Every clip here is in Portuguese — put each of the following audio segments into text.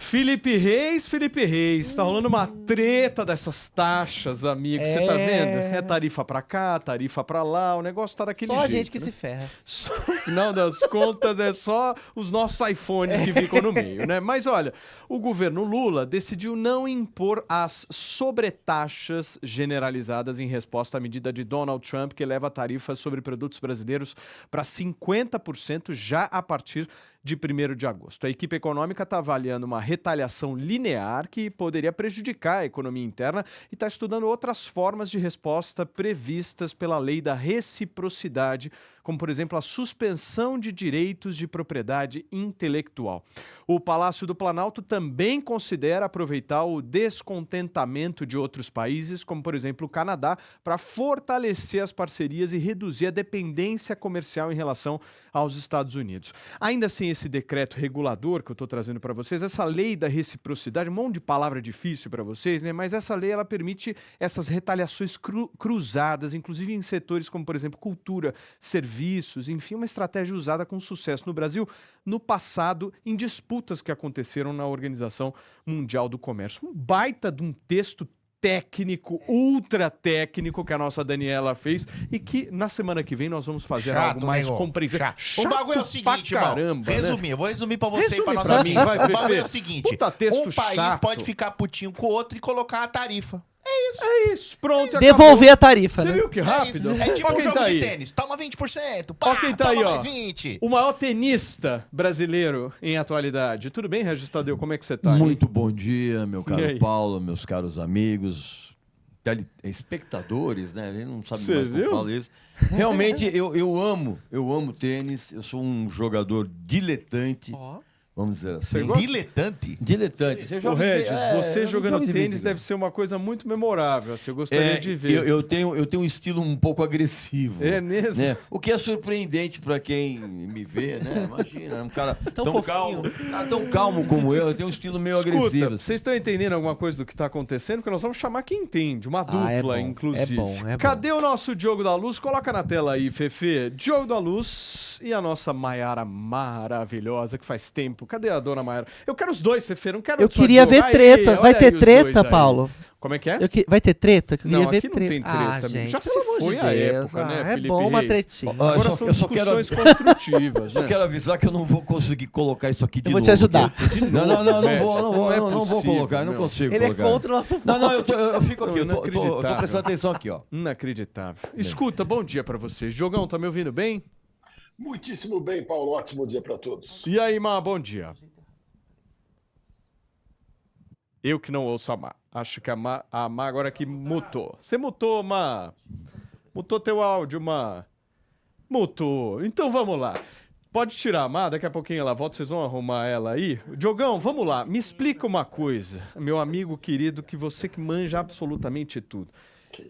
Felipe Reis, tá rolando uma treta dessas taxas, amigo, você tá vendo? É tarifa pra cá, tarifa pra lá, o negócio tá daquele Só jeito, a gente que né? se ferra. No final das contas, é só os nossos iPhones que ficam no meio, né? Mas olha, o governo Lula decidiu não impor as sobretaxas generalizadas em resposta à medida de Donald Trump, que eleva tarifas sobre produtos brasileiros para 50% já a partir de 1º de agosto. A equipe econômica está avaliando uma retaliação linear que poderia prejudicar a economia interna e está estudando outras formas de resposta previstas pela lei da reciprocidade, como, por exemplo, a suspensão de direitos de propriedade intelectual. O Palácio do Planalto também considera aproveitar o descontentamento de outros países, como, por exemplo, o Canadá, para fortalecer as parcerias e reduzir a dependência comercial em relação aos Estados Unidos. Ainda assim, esse decreto regulador que eu estou trazendo para vocês, essa lei da reciprocidade, um monte de palavra difícil para vocês, né? Mas essa lei ela permite essas retaliações cruzadas, inclusive em setores como, por exemplo, cultura, serviços, enfim, uma estratégia usada com sucesso no Brasil no passado em disputas que aconteceram na Organização Mundial do Comércio. Um baita de um texto técnico, ultra técnico que a nossa Daniela fez e que na semana que vem nós vamos fazer algo mais compreensível. O bagulho é o seguinte, irmão. Resumir, eu vou resumir pra você e pra nossa pra mim, audiência. vai, O bagulho é o Fefe. seguinte, Puta texto um país chato. pode ficar putinho com o outro e colocar a tarifa. É isso. É isso, pronto, Devolver acabou. a tarifa, Você né? viu que rápido? É tipo Ó um quem jogo tá de aí. tênis. Toma 20%, pá, Ó quem tá toma aí, ó. mais 20%. O maior tenista brasileiro em atualidade. Tudo bem, Regis Tadeu? Como é que você tá? Muito bom dia, meu E caro aí? Paulo, meus caros amigos, espectadores, né? Ele não sabe Cê mais viu? como fala isso. Realmente, eu amo tênis, eu sou um jogador diletante, vamos dizer Você assim. gosta? Diletante? Diletante. Você Ô, joga Regis, você eu jogando jogo de tênis vez em deve ser uma coisa muito memorável. Assim, eu gostaria de ver. Eu tenho um estilo um pouco agressivo. É mesmo? Né? O que é surpreendente para quem me vê, né? Imagina, é um cara tão fofinho. calmo, tão calmo como eu tenho um estilo meio agressivo. Escuta, vocês estão entendendo alguma coisa do que está acontecendo? Porque nós vamos chamar quem entende, uma dupla, é bom, inclusive. é bom, é bom. Cadê o nosso Diogo da Luz? Coloca na tela aí, Fefe. Diogo da Luz e a nossa Maiara maravilhosa, que faz tempo. Cadê a dona Maiara? Eu quero os dois, Fefe, não quero Eu só queria Diogo. ver treta. Aí, Vai olha ter aí os treta, dois aí. Paulo? Como é que é? Vai ter treta? Eu queria Não, ver aqui não treta. tem treta, amigo. Gente, Já se pelo amor foi de a Deus. época, né, É Felipe bom uma Reis? tretinha. Ó, Agora eu são só quero- discussões construtivas, Eu né? quero avisar que eu não vou conseguir colocar isso aqui de Eu novo. vou te ajudar. porque- Não, não Regis, vou, não é não vou possível, colocar, eu não meu. consigo Ele é colocar. contra o nosso Não, eu fico aqui, eu tô Inacreditável. prestando atenção aqui, ó. Inacreditável. Escuta, bom dia pra vocês. Diogão, tá me ouvindo bem? Muitíssimo bem, Paulo. Ótimo dia para todos. E aí, Má, bom dia. Eu que não ouço a Má. Acho que a Má agora que mutou. Você mutou, Má. Mutou teu áudio, Má. Mutou. Então vamos lá. Pode tirar a Má, daqui a pouquinho ela volta, vocês vão arrumar ela aí. Diogão, vamos lá. Me explica uma coisa, meu amigo querido, que você que manja absolutamente tudo.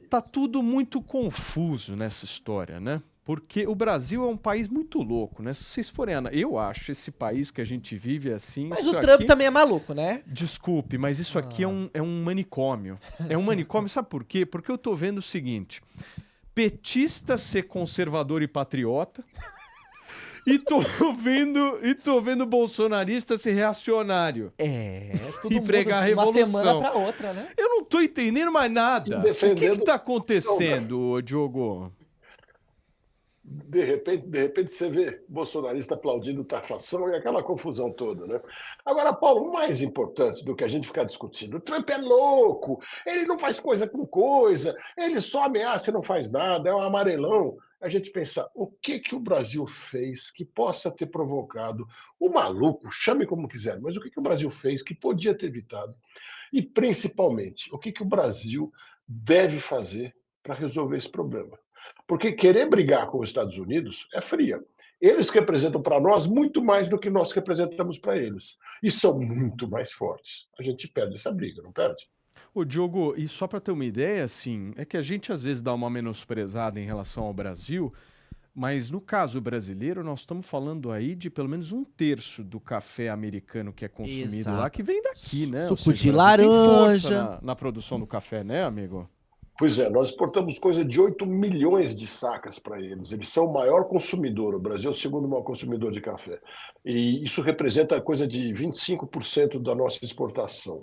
Tá tudo muito confuso nessa história, né? Porque o Brasil é um país muito louco, né? Se vocês forem... Eu acho esse país que a gente vive assim... Mas isso o Trump aqui... também é maluco, né? Desculpe, mas isso aqui é um manicômio. É um manicômio, sabe por quê? Porque eu tô vendo o seguinte: petista ser conservador e patriota, e tô vendo bolsonarista ser reacionário. Tudo E pregar a muda de uma revolução. semana pra outra, né? Eu não tô entendendo mais nada. E O defendendo- que tá acontecendo, Diogo? De repente você vê bolsonarista aplaudindo taxação e aquela confusão toda, né? Agora, Paulo, o mais importante do que a gente ficar discutindo, o Trump é louco, ele não faz coisa com coisa, ele só ameaça e não faz nada, é um amarelão. A gente pensa, o que o Brasil fez que possa ter provocado o maluco, chame como quiser, mas o que o Brasil fez que podia ter evitado? E, principalmente, o que o Brasil deve fazer para resolver esse problema? Porque querer brigar com os Estados Unidos é fria. Eles representam para nós muito mais do que nós representamos para eles. E são muito mais fortes. A gente perde essa briga, não perde? Ô, Diogo, e só para ter uma ideia, assim, é que a gente às vezes dá uma menosprezada em relação ao Brasil, mas no caso brasileiro, nós estamos falando aí de pelo menos 1/3 do café americano que é consumido Exato. lá, que vem daqui, né? Suco Ou seja, de o Brasil tem força laranja. na produção do café, né, amigo? Pois é, nós exportamos coisa de 8 milhões de sacas para eles. Eles são o maior consumidor. O Brasil é o segundo maior consumidor de café. E isso representa coisa de 25% da nossa exportação.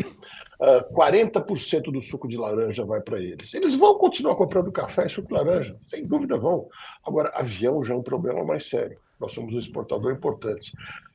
40% do suco de laranja vai para eles. Eles vão continuar comprando café e suco de laranja, sem dúvida vão. Agora, avião já é um problema mais sério. Nós somos um exportador importante.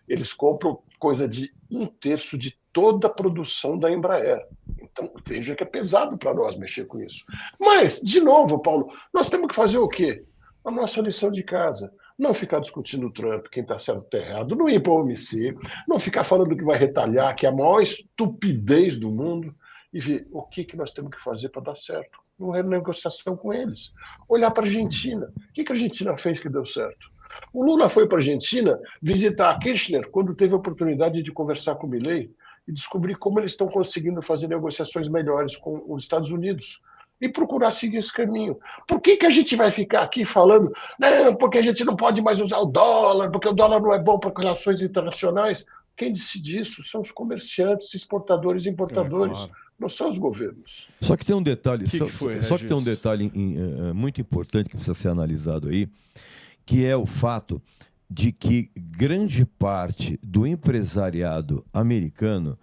Eles compram coisa de 1/3 de toda a produção da Embraer. Então, veja que é pesado para nós mexer com isso. Mas, de novo, Paulo, nós temos que fazer o quê? A nossa lição de casa. Não ficar discutindo o Trump, quem está certo ou está errado, não ir para o OMC, não ficar falando que vai retalhar, que é a maior estupidez do mundo, e ver o que nós temos que fazer para dar certo. Uma negociação com eles. Olhar para a Argentina. O que a Argentina fez que deu certo? O Lula foi para a Argentina visitar a Kirchner quando teve a oportunidade de conversar com o Milei e descobrir como eles estão conseguindo fazer negociações melhores com os Estados Unidos e procurar seguir esse caminho. Por que a gente vai ficar aqui falando, não, porque a gente não pode mais usar o dólar, porque o dólar não é bom para relações internacionais? Quem decide isso são os comerciantes, exportadores e importadores, claro. Não são os governos. Só que tem um detalhe, Que foi, só que tem um Regis? detalhe muito importante que precisa ser analisado aí, que é o fato de que grande parte do empresariado americano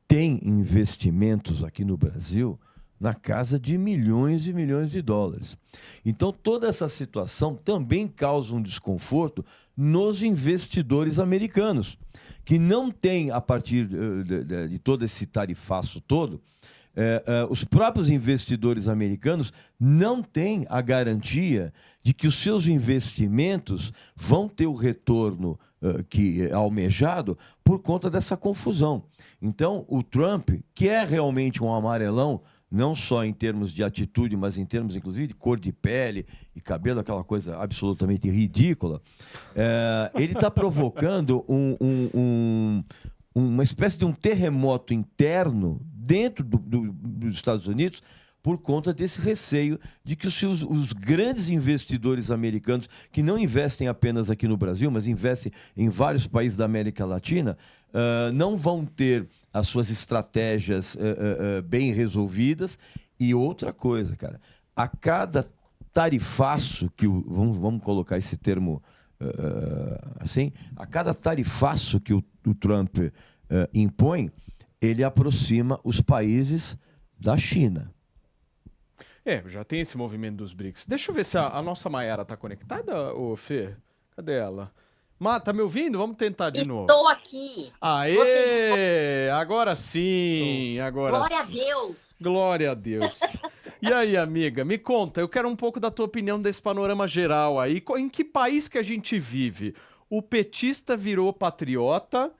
tem investimentos aqui no Brasil na casa de milhões e milhões de dólares. Então, toda essa situação também causa um desconforto nos investidores americanos, que não têm, a partir de todo esse tarifaço todo, os próprios investidores americanos não têm a garantia de que os seus investimentos vão ter o retorno que é almejado por conta dessa confusão. Então, o Trump, que é realmente um amarelão, não só em termos de atitude, mas em termos, inclusive, de cor de pele e cabelo, aquela coisa absolutamente ridícula, ele está provocando uma espécie de um terremoto interno dentro dos Estados Unidos por conta desse receio de que os grandes investidores americanos, que não investem apenas aqui no Brasil, mas investem em vários países da América Latina, não vão ter as suas estratégias bem resolvidas. E outra coisa, cara, a cada tarifaço que vamos colocar esse termo assim, a cada tarifaço que o Trump impõe, ele aproxima os países da China. Já tem esse movimento dos BRICS. Deixa eu ver se a nossa Mayara tá conectada, ô Fê. Cadê ela? Tá me ouvindo? Vamos tentar de novo. Estou aqui. Aê! Vocês... Agora sim! Agora Glória sim. a Deus! Glória a Deus. E aí, amiga, me conta, eu quero um pouco da tua opinião desse panorama geral aí. Em que país que a gente vive? O petista virou patriota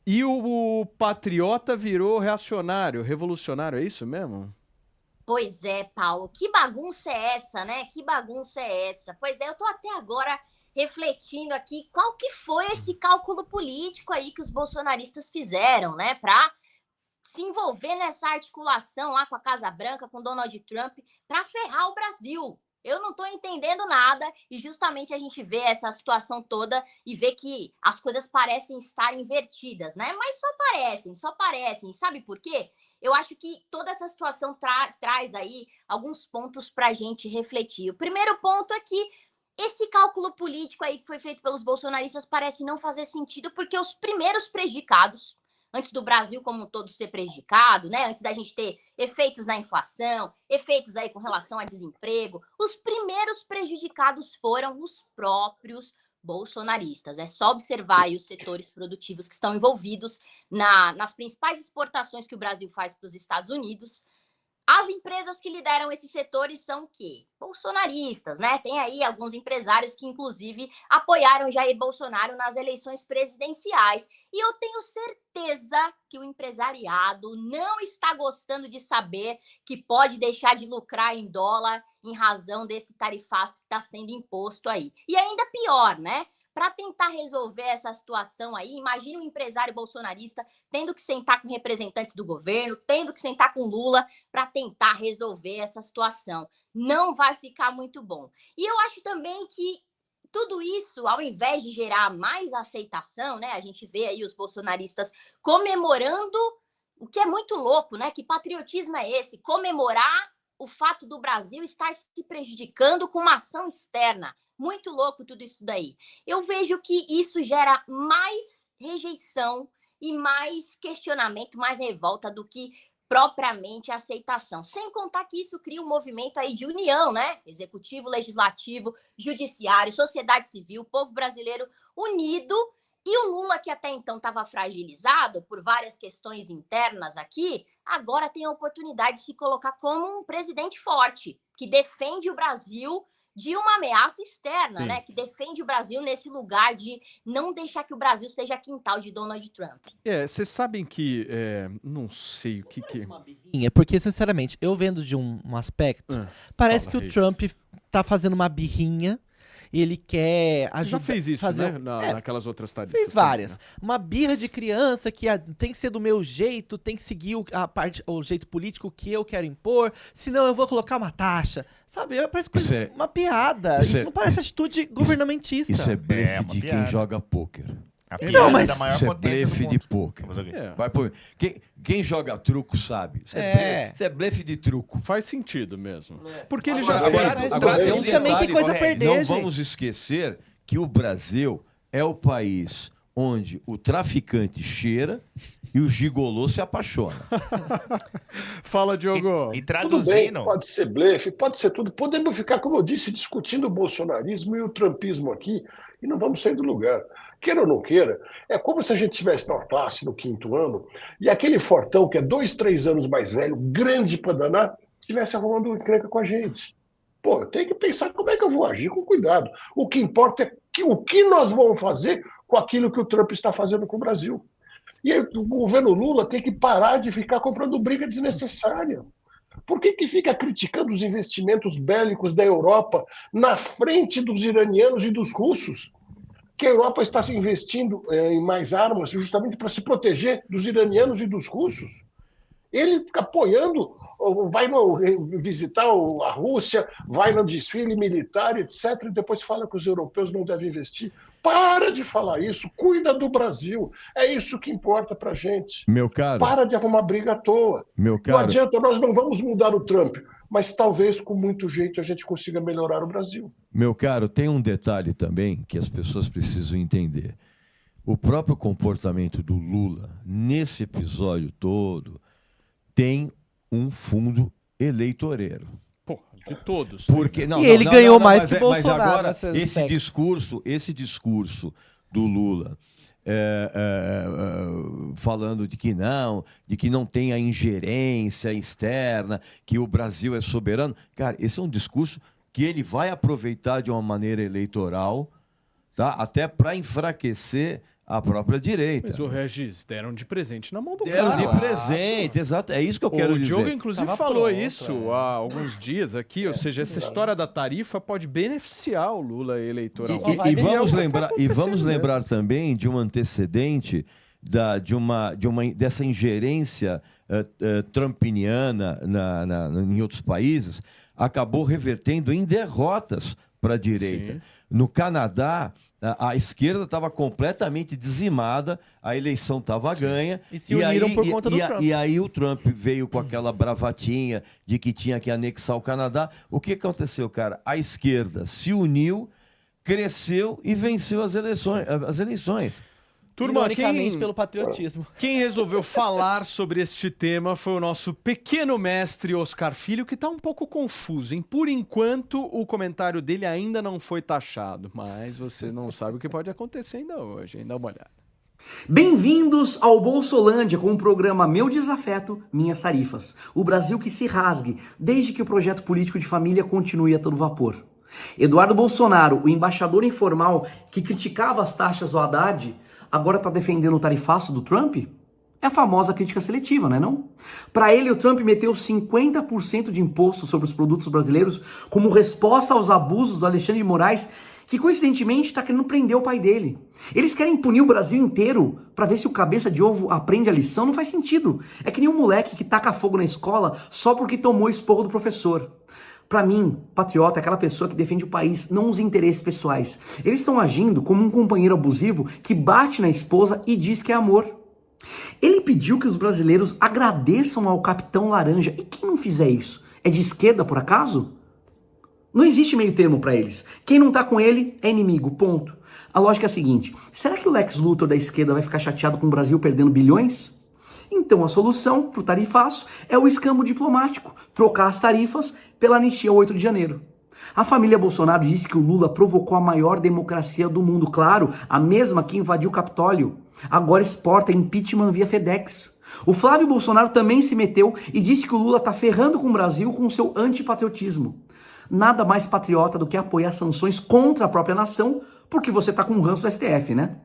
e o patriota virou reacionário, revolucionário, é isso mesmo? Pois é, Paulo. Que bagunça é essa, né? Que bagunça é essa? Pois é, eu tô até agora refletindo aqui qual que foi esse cálculo político aí que os bolsonaristas fizeram, né? Pra se envolver nessa articulação lá com a Casa Branca, com Donald Trump, para ferrar o Brasil. Eu não estou entendendo nada e justamente a gente vê essa situação toda e vê que as coisas parecem estar invertidas, né? Mas só parecem. Sabe por quê? Eu acho que toda essa situação traz aí alguns pontos para a gente refletir. O primeiro ponto é que esse cálculo político aí que foi feito pelos bolsonaristas parece não fazer sentido porque os primeiros prejudicados, antes do Brasil como um todo ser prejudicado, né? Antes da gente ter efeitos na inflação, efeitos aí com relação a desemprego, os primeiros prejudicados foram os próprios bolsonaristas. É só observar aí os setores produtivos que estão envolvidos nas principais exportações que o Brasil faz para os Estados Unidos. As empresas que lideram esses setores são o quê? Bolsonaristas, né? Tem aí alguns empresários que, inclusive, apoiaram Jair Bolsonaro nas eleições presidenciais. E eu tenho certeza que o empresariado não está gostando de saber que pode deixar de lucrar em dólar em razão desse tarifaço que está sendo imposto aí. E ainda pior, né? Para tentar resolver essa situação aí, imagina um empresário bolsonarista tendo que sentar com representantes do governo, tendo que sentar com Lula para tentar resolver essa situação. Não vai ficar muito bom. E eu acho também que tudo isso, ao invés de gerar mais aceitação, né? A gente vê aí os bolsonaristas comemorando, o que é muito louco, né? Que patriotismo é esse? Comemorar o fato do Brasil estar se prejudicando com uma ação externa. Muito louco tudo isso daí. Eu vejo que isso gera mais rejeição e mais questionamento, mais revolta do que propriamente aceitação. Sem contar que isso cria um movimento aí de união, né? Executivo, legislativo, judiciário, sociedade civil, povo brasileiro unido. E o Lula, que até então estava fragilizado por várias questões internas aqui, agora tem a oportunidade de se colocar como um presidente forte, que defende o Brasil de uma ameaça externa, né? Que defende o Brasil nesse lugar de não deixar que o Brasil seja quintal de Donald Trump. Vocês sabem que... não sei o que... Porque, sinceramente, eu vendo de um aspecto, parece fala, que o Reis. Trump tá fazendo uma birrinha. Ele quer ajudar. Já fez isso, fazer né? Naquelas outras tarefas. Fez várias. Uma birra de criança que tem que ser do meu jeito, tem que seguir o jeito político que eu quero impor, senão eu vou colocar uma taxa. Sabe? Parece uma piada. Isso não parece atitude governamentista. Isso é blefe uma de piada. quem joga pôquer. A Então, piada mas- da maior Isso é potência do blefe mundo. de pôquer. Vamos aqui. Vai por... quem joga truco sabe. Isso é blefe de truco. Faz sentido mesmo. Porque ele já Agora, fez. agora, tem um Ele também tem detalhe, coisa a correto. perder, Não gente. vamos esquecer que o Brasil é o país onde o traficante cheira e o gigolô se apaixona. Fala, Diogo. E Tudo bem, traduzindo, pode ser blefe, pode ser tudo. Podemos ficar, como eu disse, discutindo o bolsonarismo e o trumpismo aqui e não vamos sair do lugar. Queira ou não queira, é como se a gente estivesse na classe no 5º ano e aquele fortão que é 2, 3 anos mais velho, grande para danar, estivesse arrumando encrenca com a gente. Pô, tem que pensar como é que eu vou agir com cuidado. O que importa é o que nós vamos fazer com aquilo que o Trump está fazendo com o Brasil. E aí, o governo Lula tem que parar de ficar comprando briga desnecessária. Por que fica criticando os investimentos bélicos da Europa na frente dos iranianos e dos russos? Que a Europa está se investindo em mais armas justamente para se proteger dos iranianos e dos russos. Ele fica apoiando, vai visitar a Rússia, vai no desfile militar, etc., e depois fala que os europeus não devem investir. Para de falar isso, cuida do Brasil. É isso que importa para a gente. Meu caro, Para de arrumar briga à toa. meu Não caro, adianta, nós não vamos mudar o Trump, mas talvez com muito jeito a gente consiga melhorar o Brasil. meu caro, tem um detalhe também que as pessoas precisam entender. O próprio comportamento do Lula, nesse episódio todo, tem um fundo eleitoreiro. Pô, de todos. Porque, não, E não, ele não, ganhou não, não, mais mas que é- Bolsonaro Mas agora, nesse aspecto. esse discurso do Lula falando de que não tem a ingerência externa, que o Brasil é soberano. Cara, esse é um discurso que ele vai aproveitar de uma maneira eleitoral, tá? Até para enfraquecer a própria direita. Mas o Regis deram de presente na mão do Deram cara. de presente, exato. É isso que eu quero O dizer. Diogo, inclusive, Tava falou pronto, isso há alguns dias aqui, ou seja, essa história da tarifa pode beneficiar o Lula eleitoralmente. Só vai E melhorar. vamos Tá lembrar, acontecendo lembrar também de um antecedente dessa ingerência trumpiniana em outros países, acabou revertendo em derrotas para a direita. Sim. No Canadá, a esquerda estava completamente dizimada, a eleição estava ganha. E se uniram por conta do Trump. E aí o Trump veio com aquela bravatinha de que tinha que anexar o Canadá. O que aconteceu, cara? A esquerda se uniu, cresceu e venceu as eleições. Turma, Ironicamente, pelo patriotismo. quem resolveu falar sobre este tema foi o nosso pequeno mestre Oscar Filho, que está um pouco confuso, hein? Por enquanto, o comentário dele ainda não foi taxado, mas você não sabe o que pode acontecer ainda hoje, hein? Dá uma olhada. Bem-vindos ao Bolsolândia com o programa Meu Desafeto, Minhas Tarifas. O Brasil que se rasgue, desde que o projeto político de família continue a todo vapor. Eduardo Bolsonaro, o embaixador informal que criticava as taxas do Haddad, agora está defendendo o tarifaço do Trump? É a famosa crítica seletiva, não? Para ele, o Trump meteu 50% de imposto sobre os produtos brasileiros como resposta aos abusos do Alexandre de Moraes, que coincidentemente está querendo prender o pai dele. Eles querem punir o Brasil inteiro para ver se o cabeça de ovo aprende a lição. Não faz sentido. É que nem um moleque que taca fogo na escola só porque tomou esporro do professor. Para mim, patriota é aquela pessoa que defende o país, não os interesses pessoais. Eles estão agindo como um companheiro abusivo que bate na esposa e diz que é amor. Ele pediu que os brasileiros agradeçam ao Capitão Laranja. E quem não fizer isso é de esquerda, por acaso? Não existe meio termo para eles. Quem não tá com ele é inimigo, ponto. A lógica é a seguinte, será que o Lex Luthor da esquerda vai ficar chateado com o Brasil perdendo bilhões? Então a solução pro tarifaço é o escambo diplomático, trocar as tarifas pela anistia ao 8 de janeiro. A família Bolsonaro disse que o Lula provocou a maior democracia do mundo, claro, a mesma que invadiu o Capitólio. Agora exporta impeachment via FedEx. O Flávio Bolsonaro também se meteu e disse que o Lula tá ferrando com o Brasil com seu antipatriotismo. Nada mais patriota do que apoiar sanções contra a própria nação, porque você tá com um ranço do STF, né?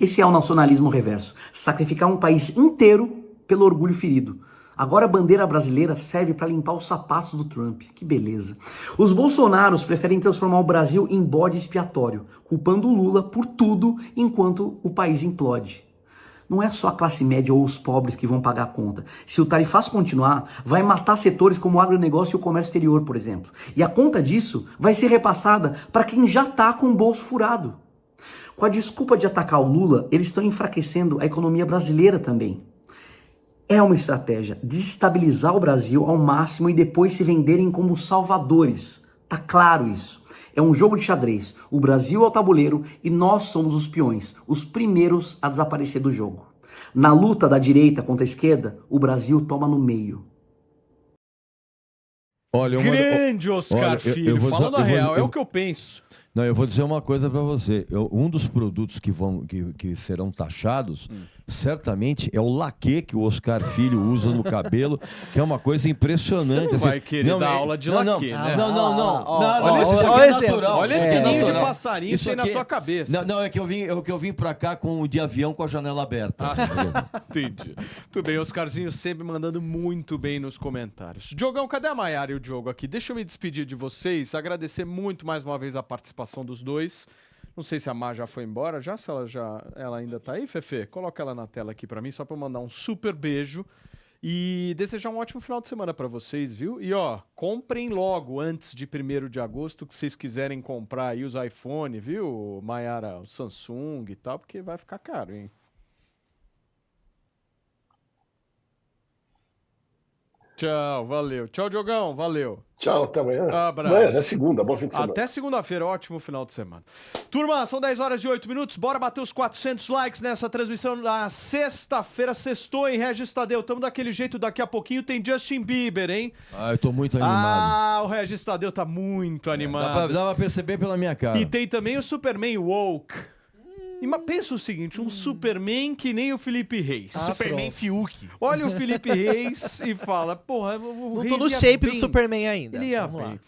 Esse é o nacionalismo reverso. Sacrificar um país inteiro pelo orgulho ferido. Agora a bandeira brasileira serve para limpar os sapatos do Trump. Que beleza. Os bolsonaros preferem transformar o Brasil em bode expiatório, culpando o Lula por tudo enquanto o país implode. Não é só a classe média ou os pobres que vão pagar a conta. Se o tarifaço continuar, vai matar setores como o agronegócio e o comércio exterior, por exemplo. E a conta disso vai ser repassada para quem já está com o bolso furado. Com a desculpa de atacar o Lula, eles estão enfraquecendo a economia brasileira também. É uma estratégia desestabilizar o Brasil ao máximo e depois se venderem como salvadores. Tá claro isso. É um jogo de xadrez. O Brasil é o tabuleiro e nós somos os peões, os primeiros a desaparecer do jogo. Na luta da direita contra a esquerda, o Brasil toma no meio. Olha, Grande Oscar Filho, falando a real, é o que eu penso. Não, eu vou dizer uma coisa para você. Um dos produtos que serão taxados, certamente, é o laquê que o Oscar Filho usa no cabelo, que é uma coisa impressionante. Você não vai querer dar aula de laquê, né? Não. Olha esse ninho de passarinho que tem na tua cabeça. Não, é que eu vim para cá de avião com a janela aberta. Entendi. Tudo bem, Oscarzinho sempre mandando muito bem nos comentários. Diogão, cadê a Maiara e o Diogo aqui? Deixa eu me despedir de vocês, agradecer muito mais uma vez a participação dos dois. Não sei se a Má já foi embora, se ela ainda tá aí, Fefe? Coloca ela na tela aqui pra mim, só pra eu mandar um super beijo e desejar um ótimo final de semana pra vocês, viu? E ó, comprem logo antes de 1º de agosto, que vocês quiserem comprar aí os iPhone, viu, Maiara, o Samsung e tal, porque vai ficar caro, hein? Tchau, valeu. Tchau, Diogão, valeu. Tchau, até amanhã. Abraço. Amanhã, é segunda, bom fim de semana. Até segunda-feira, ótimo final de semana. Turma, são 10 horas e 8 minutos, bora bater os 400 likes nessa transmissão na sexta-feira, sextou, hein, Regis Tadeu? Tamo daquele jeito, daqui a pouquinho tem Justin Bieber, hein? Eu tô muito animado. O Regis Tadeu tá muito animado. Dá pra perceber pela minha cara. E tem também o Superman Woke. Pensa o seguinte, um Superman que nem o Felipe Reis. Superman Fiuk. Olha o Felipe Reis e fala, porra, o Não Reis tô no ia shape bem. do Superman ainda. Ele ia Vamos lá. bem.